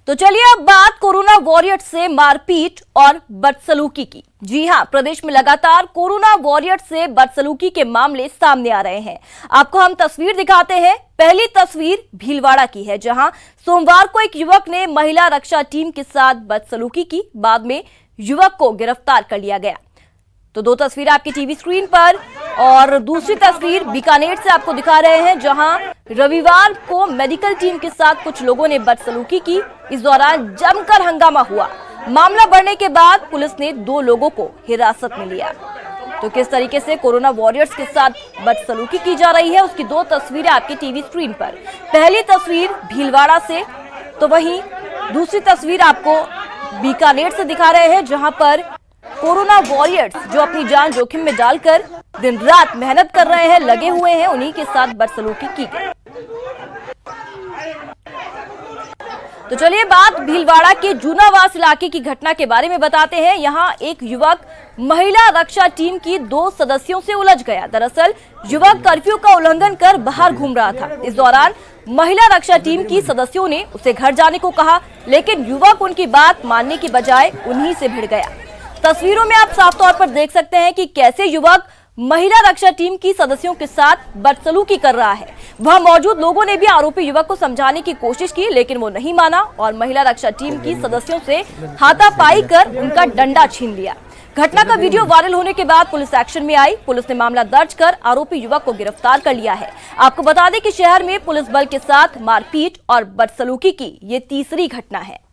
तो चलिए अब बात कोरोना वॉरियर्स से मारपीट और बदसलूकी की। जी हां, प्रदेश में लगातार कोरोना वॉरियर्स से बदसलूकी के मामले सामने आ रहे हैं। आपको हम तस्वीर दिखाते हैं। पहली तस्वीर भीलवाड़ा की है, जहां सोमवार को एक युवक ने महिला रक्षा टीम के साथ बदसलूकी की। बाद में युवक को गिरफ्तार कर लिया गया। तो दो तस्वीर आपकी टीवी स्क्रीन पर, और दूसरी तस्वीर बीकानेर से आपको दिखा रहे हैं, जहां रविवार को मेडिकल टीम के साथ कुछ लोगों ने बदसलूकी की। इस दौरान जमकर हंगामा हुआ। मामला बढ़ने के बाद पुलिस ने 2 लोगों को हिरासत में लिया। तो किस तरीके से कोरोना वॉरियर्स के साथ बदसलूकी की जा रही है, उसकी 2 तस्वीरें आपकी टीवी स्क्रीन पर। पहली तस्वीर भीलवाड़ा से, तो वहीं दूसरी तस्वीर आपको बीकानेर से दिखा रहे हैं, जहां पर कोरोना वॉरियर्स जो अपनी जान जोखिम में डालकर दिन रात मेहनत कर रहे हैं, लगे हुए हैं, उन्हीं के साथ बदसलूकी की गई। तो चलिए बात भीलवाड़ा के जूनावास इलाके की घटना के बारे में बताते हैं। यहां एक युवक महिला रक्षा टीम की 2 सदस्यों से उलझ गया। दरअसल युवक कर्फ्यू का उल्लंघन कर बाहर घूम रहा था। इस दौरान महिला रक्षा टीम की सदस्यों ने उसे घर जाने को कहा, लेकिन युवक उनकी बात मानने की बजाय उन्हीं से भिड़ गया। तस्वीरों में आप साफ तौर पर देख सकते हैं कि कैसे युवक महिला रक्षा टीम की सदस्यों के साथ बदसलूकी कर रहा है। वहां मौजूद लोगों ने भी आरोपी युवक को समझाने की कोशिश की, लेकिन वो नहीं माना और महिला रक्षा टीम की सदस्यों से हाथापाई कर उनका डंडा छीन लिया। घटना का वीडियो वायरल होने के बाद पुलिस एक्शन में आई। पुलिस ने मामला दर्ज कर आरोपी युवक को गिरफ्तार कर लिया है। आपको बता दें कि शहर में पुलिस बल के साथ मारपीट और बदसलूकी की ये तीसरी घटना है।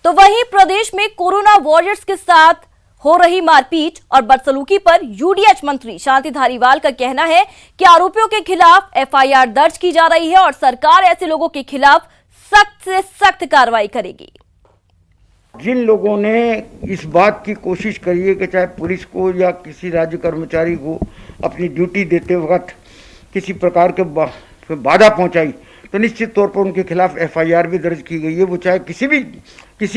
तो वहीं प्रदेश में कोरोना वॉरियर्स के साथ हो रही मारपीट और बदसलूकी पर यूडीएच मंत्री शांति धारीवाल का कहना है कि आरोपियों के खिलाफ एफआईआर दर्ज की जा रही है और सरकार ऐसे लोगों के खिलाफ सख्त से सख्त कार्रवाई करेगी। जिन लोगों ने इस बात की कोशिश करी है कि चाहे पुलिस को या किसी राज्य कर्मचारी को अपनी ड्यूटी देते वक्त किसी प्रकार के बाधा पहुंचाई, तो निश्चित तौर पर उनके खिलाफ एफआईआर भी दर्ज की गई है। वो चाहे किसी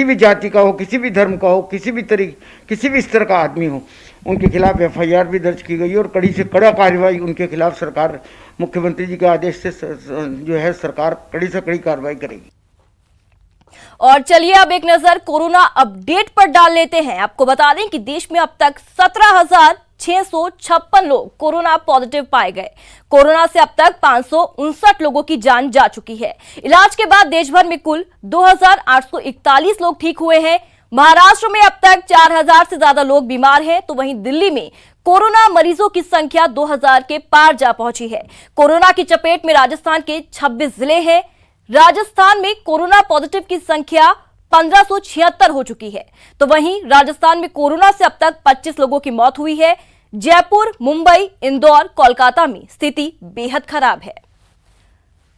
भी जाति का हो, किसी भी धर्म का हो, किसी भी स्तर का आदमी हो, उनके खिलाफ एफआईआर भी दर्ज की गई है और कड़ी से कड़ा कार्रवाई उनके खिलाफ सरकार, मुख्यमंत्री जी के आदेश से जो है सरकार कड़ी से कड़ी कार्रवाई करेगी। और चलिए अब एक नजर कोरोना अपडेट पर डाल लेते हैं। आपको बता दें कि देश में अब तक 17,656 लोग कोरोना पॉजिटिव पाए गए। कोरोना से अब तक 559 लोगों की जान जा चुकी है। इलाज के बाद देश भर में कुल 2,841 लोग ठीक हुए हैं। महाराष्ट्र में अब तक 4,000 से ज्यादा लोग बीमार हैं, तो वहीं दिल्ली में कोरोना मरीजों की संख्या 2,000 के पार जा पहुंची है। कोरोना की चपेट में राजस्थान के 26 जिले हैं। राजस्थान में कोरोना पॉजिटिव की संख्या 1576 हो चुकी है। तो वहीं राजस्थान में कोरोना से अब तक 25 लोगों की मौत हुई है। जयपुर, मुंबई, इंदौर, कोलकाता में स्थिति बेहद खराब है।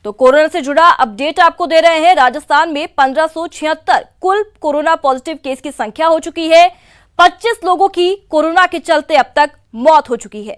तो कोरोना से जुड़ा अपडेट आपको दे रहे हैं। राजस्थान में 1576 कुल कोरोना पॉजिटिव केस की संख्या हो चुकी है। 25 लोगों की कोरोना के चलते अब तक मौत हो चुकी है।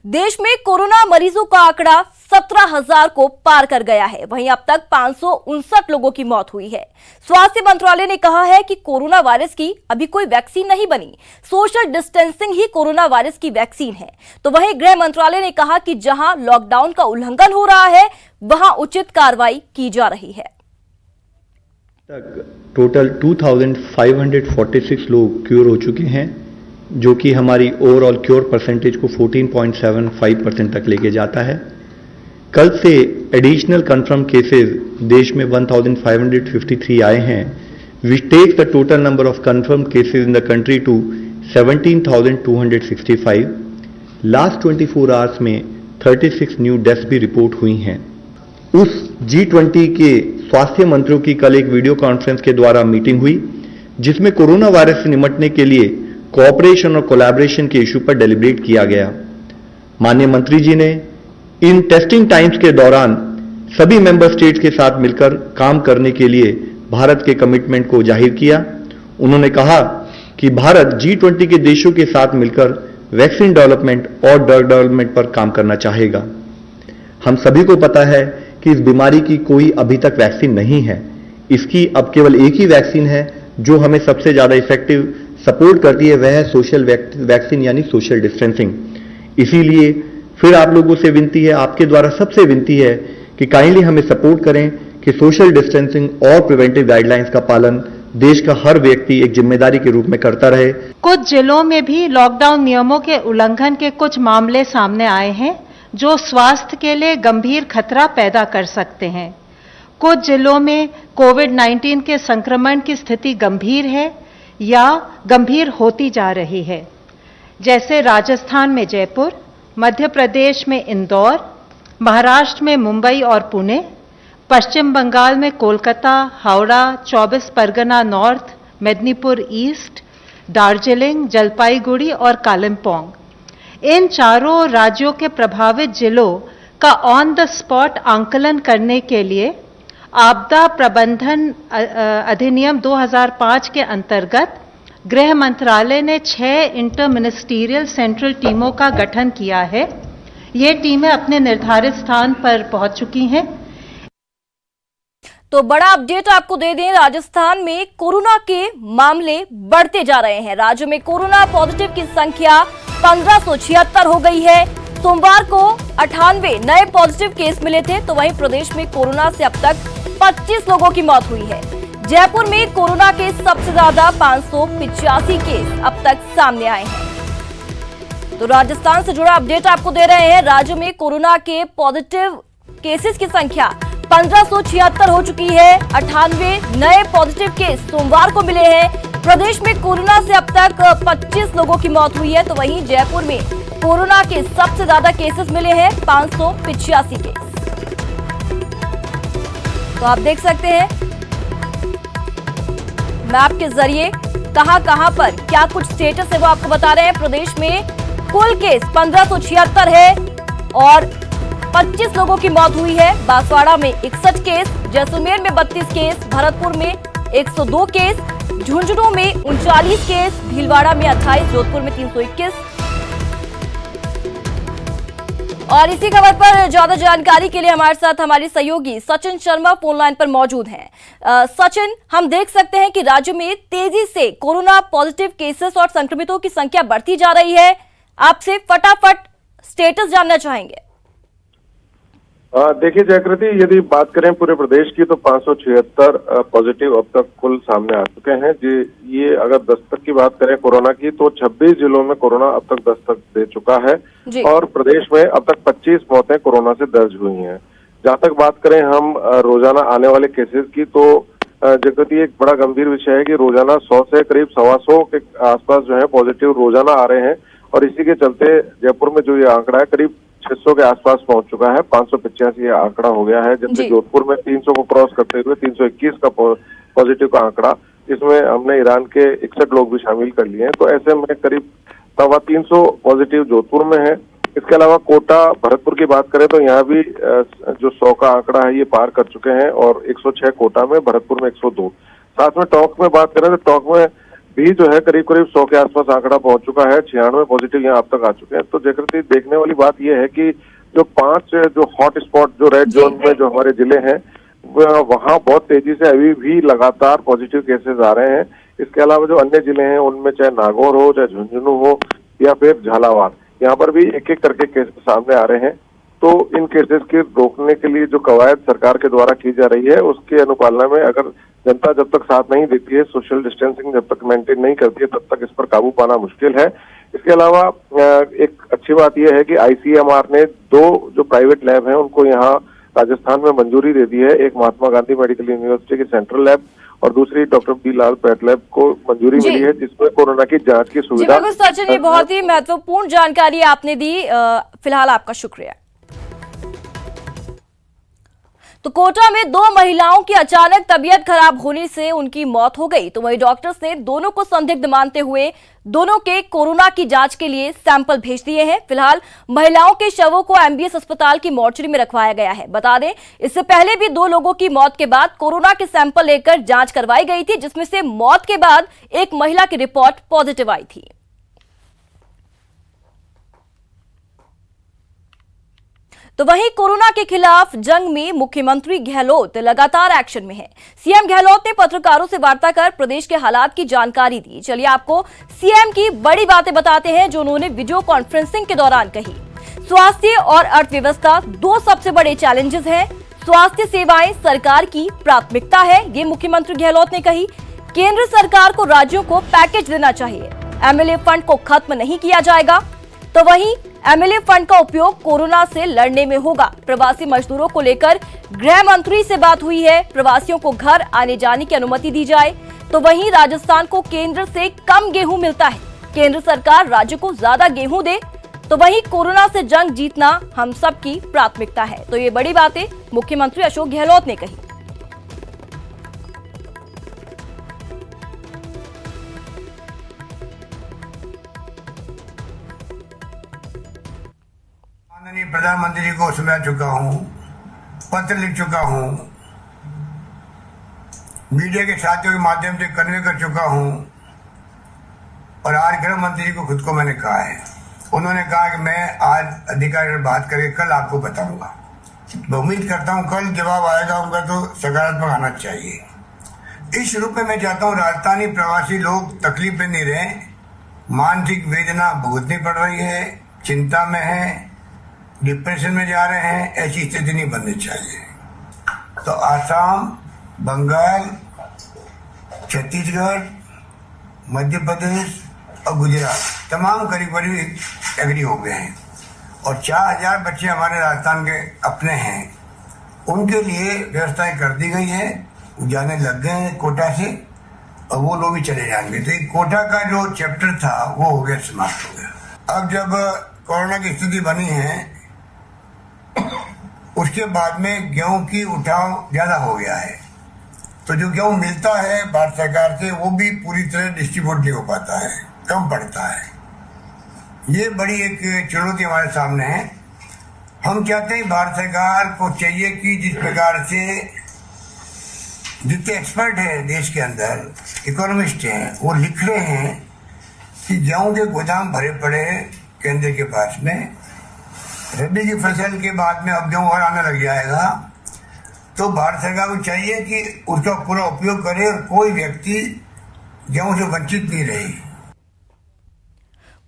देश में कोरोना मरीजों का आंकड़ा 17,000 को पार कर गया है। वहीं अब तक 559 लोगों की मौत हुई है। स्वास्थ्य मंत्रालय ने कहा है कि कोरोना वायरस की अभी कोई वैक्सीन नहीं बनी, सोशल डिस्टेंसिंग ही कोरोना वायरस की वैक्सीन है। तो वहीं गृह मंत्रालय ने कहा कि जहां लॉकडाउन का उल्लंघन हो रहा है, वहां उचित कार्रवाई की जा रही है। टोटल 2,546 लोग क्योर हो चुके हैं, जो कि हमारी ओवरऑल क्योर परसेंटेज को 14.75% तक लेके जाता है। कल से एडिशनल कंफर्म केसेस देश में 1,553 आए हैं, which takes the total number of confirmed cases in the country to 17,265। Last 24 hours में 36 न्यू डेथ्स भी रिपोर्ट हुई हैं। उस G20 के स्वास्थ्य मंत्रियों की कल एक वीडियो कॉन्फ्रेंस के द्वारा मीटिंग हुई, जिसमें कोरोना वायरस से निपटने के लिए कोऑपरेशन और कोलैबोरेशन के इशू पर डेलिब्रेट किया गया। माननीय मंत्री जी ने इन टेस्टिंग टाइम्स के दौरान सभी मेंबर स्टेट्स के साथ मिलकर काम करने के लिए भारत के कमिटमेंट को जाहिर किया। उन्होंने कहा कि भारत G20 के देशों के साथ मिलकर वैक्सीन डेवलपमेंट और ड्रग डेवलपमेंट पर काम करना चाहेगा। हम सभी को पता है कि इस बीमारी की कोई अभी तक वैक्सीन नहीं है। इसकी अब केवल एक ही वैक्सीन है जो हमें सबसे ज्यादा इफेक्टिव सपोर्ट करती है, वह है सोशल वैक्सीन यानी सोशल डिस्टेंसिंग। इसीलिए फिर आप लोगों से विनती है, आपके द्वारा सबसे विनती है कि काइंडली हमें सपोर्ट करें कि सोशल डिस्टेंसिंग और प्रिवेंटिव गाइडलाइंस का पालन देश का हर व्यक्ति एक जिम्मेदारी के रूप में करता रहे। कुछ जिलों में भी लॉकडाउन नियमों के उल्लंघन के कुछ मामले सामने आए हैं जो स्वास्थ्य के लिए गंभीर खतरा पैदा कर सकते हैं। कुछ जिलों में कोविड-19 के संक्रमण की स्थिति गंभीर है या गंभीर होती जा रही है, जैसे राजस्थान में जयपुर, मध्य प्रदेश में इंदौर, महाराष्ट्र में मुंबई और पुणे, पश्चिम बंगाल में कोलकाता, हावड़ा, 24 परगना नॉर्थ, मेदिनीपुर ईस्ट, दार्जिलिंग, जलपाईगुड़ी और कालिम्पोंग। इन चारों राज्यों के प्रभावित जिलों का ऑन द स्पॉट आंकलन करने के लिए आपदा प्रबंधन अधिनियम 2005 के अंतर्गत गृह मंत्रालय ने 6 इंटर मिनिस्टीरियल सेंट्रल टीमों का गठन किया है। ये टीमें अपने निर्धारित स्थान पर पहुंच चुकी हैं। तो बड़ा अपडेट आपको दे दें, राजस्थान में कोरोना के मामले बढ़ते जा रहे हैं। राज्य में कोरोना पॉजिटिव की संख्या 1576 हो गई है। सोमवार को 98 नए पॉजिटिव केस मिले थे, तो वहीं प्रदेश में कोरोना से अब तक 25 लोगों की मौत हुई है। जयपुर में कोरोना के सबसे ज्यादा 585 केस अब तक सामने आए हैं। तो राजस्थान से जुड़ा अपडेट आपको दे रहे हैं। राज्य में कोरोना के पॉजिटिव केसेस की संख्या 1576 हो चुकी है। 98 नए पॉजिटिव केस सोमवार को मिले हैं। प्रदेश में कोरोना से अब तक 25 लोगों की मौत हुई है, तो वहीं जयपुर में कोरोना के सबसे ज्यादा केसेस मिले हैं, 585 केस। तो आप देख सकते हैं मैप के जरिए कहां पर क्या कुछ स्टेटस है वो आपको बता रहे हैं। प्रदेश में कुल केस 1576 है और 25 लोगों की मौत हुई है। बांसवाड़ा में 61 केस, जैसलमेर में 32 केस, भरतपुर में 102 केस, झुंझुनू में 39 केस, भीलवाड़ा में 28, जोधपुर में 321। और इसी खबर पर ज्यादा जानकारी के लिए हमारे साथ हमारे सहयोगी सचिन शर्मा फोन लाइन पर मौजूद हैं। सचिन, हम देख सकते हैं कि राज्य में तेजी से कोरोना पॉजिटिव केसेस और संक्रमितों की संख्या बढ़ती जा रही है। आपसे फटाफट स्टेटस जानना चाहेंगे। देखिए जयकृति, यदि बात करें पूरे प्रदेश की तो 576 पॉजिटिव अब तक कुल सामने आ चुके हैं जी। ये अगर दस्तक की बात करें कोरोना की तो 26 जिलों में कोरोना अब तक दस्तक दे चुका है और प्रदेश में अब तक 25 मौतें कोरोना से दर्ज हुई हैं। जहां तक बात करें हम रोजाना आने वाले केसेस की तो जयकृति एक बड़ा गंभीर विषय है कि रोजाना 100 से करीब 125 के आसपास जो है पॉजिटिव रोजाना आ रहे हैं और इसी के चलते जयपुर में जो ये आंकड़ा है करीब 600 के आसपास पहुंच चुका है। 585 ये आंकड़ा हो गया है, जबकि जोधपुर में 300 को क्रॉस करते हुए 321 का पॉजिटिव का आंकड़ा, इसमें हमने ईरान के 61 लोग भी शामिल कर लिए हैं। तो ऐसे में करीब 325 पॉजिटिव जोधपुर में है। इसके अलावा कोटा, भरतपुर की बात करें तो यहाँ भी जो 100 का आंकड़ा है ये पार कर चुके हैं और 106 कोटा में, भरतपुर में 102। साथ में टोंक में बात करें तो टोंक में भी जो है करीब 100 के आसपास आंकड़ा पहुंच चुका है। 96 पॉजिटिव यहाँ अब तक आ चुके हैं। तो जयकृति देखने वाली बात यह है कि जो 5 जो हॉट स्पॉट जो रेड जोन में जो हमारे जिले हैं वहाँ बहुत तेजी से अभी भी लगातार पॉजिटिव केसेस आ रहे हैं। इसके अलावा जो अन्य जिले हैं उनमें चाहे नागौर हो, चाहे झुंझुनू हो या फिर झालावाड़, यहाँ पर भी एक एक करके केसेस सामने आ रहे हैं। तो इन केसेस के रोकने के लिए जो कवायद सरकार के द्वारा की जा रही है उसकी अनुपालना में अगर जनता जब तक साथ नहीं देती है, सोशल डिस्टेंसिंग जब तक मेंटेन नहीं करती है, तब तक इस पर काबू पाना मुश्किल है। इसके अलावा एक अच्छी बात यह है कि ICMR ने 2 जो प्राइवेट लैब हैं उनको यहाँ राजस्थान में मंजूरी दे दी है। एक महात्मा गांधी मेडिकल यूनिवर्सिटी की सेंट्रल लैब और दूसरी डॉक्टर बी लाल पैथ लैब को मंजूरी मिली है, जिसमें कोरोना की जांच की सुविधा। जी बिल्कुल सचिन, ये बहुत ही महत्वपूर्ण जानकारी आपने दी। फिलहाल आपका शुक्रिया। तो कोटा में 2 महिलाओं की अचानक तबीयत खराब होने से उनकी मौत हो गई, तो वहीं डॉक्टर्स ने दोनों को संदिग्ध मानते हुए दोनों के कोरोना की जांच के लिए सैंपल भेज दिए हैं। फिलहाल महिलाओं के शवों को MBS अस्पताल की मोर्चरी में रखवाया गया है। बता दें, इससे पहले भी 2 लोगों की मौत के बाद कोरोना के सैंपल लेकर जांच करवाई गई थी, जिसमें से मौत के बाद एक महिला की रिपोर्ट पॉजिटिव आई थी। तो वहीं कोरोना के खिलाफ जंग में मुख्यमंत्री गहलोत लगातार एक्शन में हैं। सीएम गहलोत ने पत्रकारों से वार्ता कर प्रदेश के हालात की जानकारी दी। चलिए आपको सीएम की बड़ी बातें बताते हैं जो उन्होंने वीडियो कॉन्फ्रेंसिंग के दौरान कही। स्वास्थ्य और अर्थव्यवस्था दो सबसे बड़े चैलेंजेस हैं। स्वास्थ्य सेवाएं सरकार की प्राथमिकता है, ये मुख्यमंत्री गहलोत ने कही। केंद्र सरकार को राज्यों को पैकेज देना चाहिए। एमएलए फंड को खत्म नहीं किया जाएगा। तो वहीं एमएलए फंड का उपयोग कोरोना से लड़ने में होगा। प्रवासी मजदूरों को लेकर गृह मंत्री से बात हुई है। प्रवासियों को घर आने जाने की अनुमति दी जाए। तो वहीं राजस्थान को केंद्र से कम गेहूं मिलता है, केंद्र सरकार राज्य को ज्यादा गेहूं दे। तो वहीं कोरोना से जंग जीतना हम सबकी प्राथमिकता है। तो ये बड़ी बातें मुख्यमंत्री अशोक गहलोत ने कही। माननीय प्रधानमंत्री जी को सुना चुका हूं, पत्र लिख चुका हूं, मीडिया के साथियों के माध्यम से कन्वे कर चुका हूं और आज गृह मंत्री जी को खुद को मैंने कहा है। उन्होंने कहा कि मैं आज अधिकारियों से बात करके कल आपको बताऊंगा। मैं उम्मीद करता हूं कल जवाब आएगा उनका तो सकारात्मक आना चाहिए। इस रूप में मैं चाहता हूं राजस्थानी प्रवासी लोग तकलीफ में नहीं रहे, मानसिक वेदना भुगतनी पड़ रही है, चिंता में है, डिप्रेशन में जा रहे हैं, ऐसी स्थिति नहीं बननी चाहिए। तो आसाम, बंगाल, छत्तीसगढ़, मध्य प्रदेश और गुजरात तमाम करीब एग्री हो गए हैं और 4000 बच्चे हमारे राजस्थान के अपने हैं, उनके लिए व्यवस्थाएं कर दी गई है। वो जाने लग गए हैं कोटा से और वो लोग भी चले जाएंगे। तो एक कोटा का जो चैप्टर था वो हो गया, समाप्त हो गया। अब जब कोरोना की स्थिति बनी है उसके बाद में गेहूं की उठाव ज्यादा हो गया है, तो जो गेहूं मिलता है भारत सरकार से वो भी पूरी तरह डिस्ट्रीब्यूट नहीं हो पाता है, कम पड़ता है। ये बड़ी एक चुनौती हमारे सामने है। हम चाहते हैं भारत सरकार को चाहिए कि जिस प्रकार से जितने एक्सपर्ट हैं देश के अंदर, इकोनॉमिस्ट हैं, वो लिख रहे हैं कि गेहूं के गोदाम भरे पड़े केंद्र के पास में, रबी की फसल के बाद में अब गेहूं और आने लग जाएगा, तो भारत सरकार को चाहिए कि उसका पूरा उपयोग करे और कोई व्यक्ति गेहूं से वंचित नहीं रहे।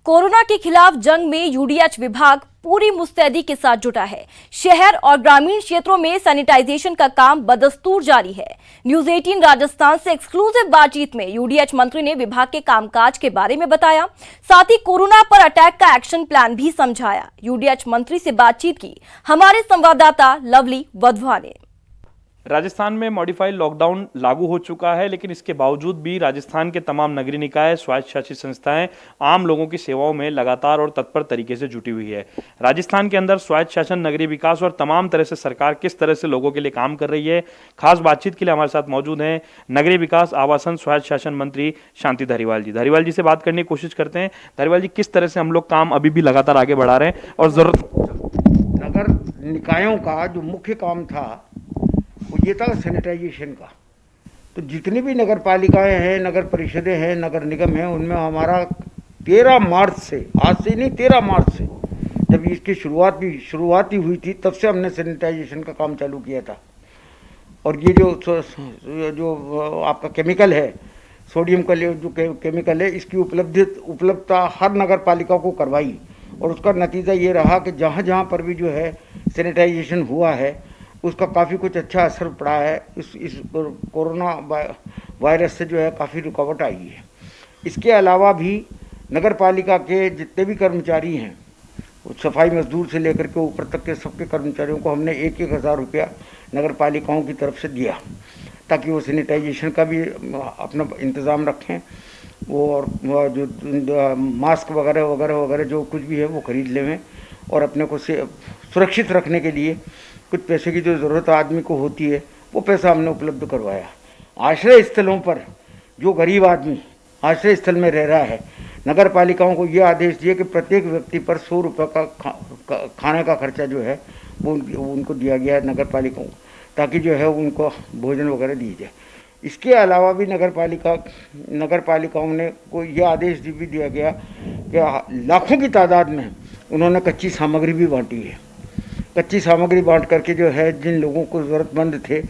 कोरोना के खिलाफ जंग में यूडीएच विभाग पूरी मुस्तैदी के साथ जुटा है। शहर और ग्रामीण क्षेत्रों में सैनिटाइजेशन का काम बदस्तूर जारी है। न्यूज 18 राजस्थान से एक्सक्लूसिव बातचीत में यूडीएच मंत्री ने विभाग के कामकाज के बारे में बताया, साथ ही कोरोना पर अटैक का एक्शन प्लान भी समझाया। यूडीएच मंत्री से बातचीत की हमारे संवाददाता लवली वधवा ने। राजस्थान में मॉडिफाइड लॉकडाउन लागू हो चुका है, लेकिन इसके बावजूद भी राजस्थान के तमाम नगरीय निकाय, स्वायत्त शासित संस्थाएं आम लोगों की सेवाओं में लगातार और तत्पर तरीके से जुटी हुई है। राजस्थान के अंदर स्वायत्त शासन, नगरीय विकास और तमाम तरह से सरकार किस तरह से लोगों के लिए काम कर रही है, खास बातचीत के लिए हमारे साथ मौजूद हैं नगरीय विकास, आवासन, स्वायत्त शासन मंत्री शांति धारीवाल जी। धारीवाल जी से बात करने की कोशिश करते हैं। धारीवाल जी, किस तरह से हम लोग काम अभी भी लगातार आगे बढ़ा रहे हैं और जरूरत नगर निकायों का जो मुख्य काम था वो ये था सैनिटाइजेशन का। तो जितनी भी नगर पालिकाएँ हैं, नगर परिषदें हैं, नगर निगम हैं, उनमें हमारा 13 मार्च से, आज से नहीं 13 मार्च से जब इसकी शुरुआत ही हुई थी, तब से हमने सैनिटाइजेशन का काम चालू किया था। और ये जो आपका केमिकल है, सोडियम का जो केमिकल है, इसकी उपलब्धता हर नगर पालिका को करवाई और उसका नतीजा ये रहा कि जहाँ जहाँ पर भी जो है सैनिटाइजेशन हुआ है उसका काफ़ी कुछ अच्छा असर पड़ा है। इस कोरोना वायरस से जो है काफ़ी रुकावट आई है। इसके अलावा भी नगर पालिका के जितने भी कर्मचारी हैं, सफाई मजदूर से लेकर के ऊपर तक के सबके कर्मचारियों को हमने 1,000 रुपया नगर पालिकाओं की तरफ से दिया, ताकि वो सैनिटाइजेशन का भी अपना इंतज़ाम रखें, वो और जो मास्क वगैरह वगैरह वगैरह जो कुछ भी है वो खरीद लें और अपने को सुरक्षित रखने के लिए कुछ पैसे की जो ज़रूरत आदमी को होती है वो पैसा हमने उपलब्ध करवाया। आश्रय स्थलों पर जो गरीब आदमी आश्रय स्थल में रह रहा है, नगर पालिकाओं को ये आदेश दिए कि प्रत्येक व्यक्ति पर 100 रुपये का खाने का खर्चा जो है वो उनको दिया गया है नगर पालिकाओं को, ताकि जो है उनको भोजन वगैरह दी जाए। इसके अलावा भी नगर पालिकाओं ने को ये आदेश भी दिया गया कि लाखों की तादाद में उन्होंने कच्ची सामग्री भी बांटी है। कच्ची सामग्री बांट करके जो है जिन लोगों को ज़रूरतमंद थे,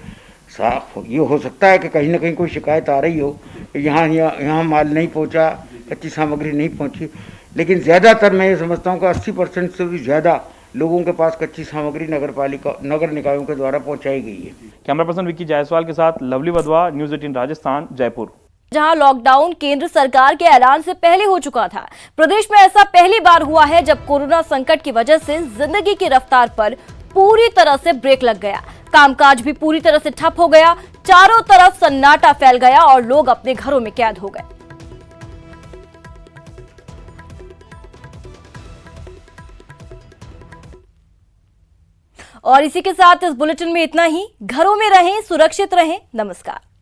साफ ये हो सकता है कि कहीं ना कहीं कोई शिकायत आ रही हो, यहाँ माल नहीं पहुँचा, कच्ची सामग्री नहीं पहुँची, लेकिन ज़्यादातर मैं ये समझता हूँ कि 80% से भी ज़्यादा लोगों के पास कच्ची सामग्री नगर निकायों के द्वारा पहुँचाई गई है। कैमरा पर्सन विक्की जायसवाल के साथ लवली वधवा, न्यूज़ 18 राजस्थान, जयपुर। जहां लॉकडाउन केंद्र सरकार के ऐलान से पहले हो चुका था, प्रदेश में ऐसा पहली बार हुआ है जब कोरोना संकट की वजह से जिंदगी की रफ्तार पर पूरी तरह से ब्रेक लग गया। कामकाज भी पूरी तरह से ठप हो गया, चारों तरफ सन्नाटा फैल गया और लोग अपने घरों में कैद हो गए। और इसी के साथ इस बुलेटिन में इतना ही। घरों में रहें, सुरक्षित रहें। नमस्कार।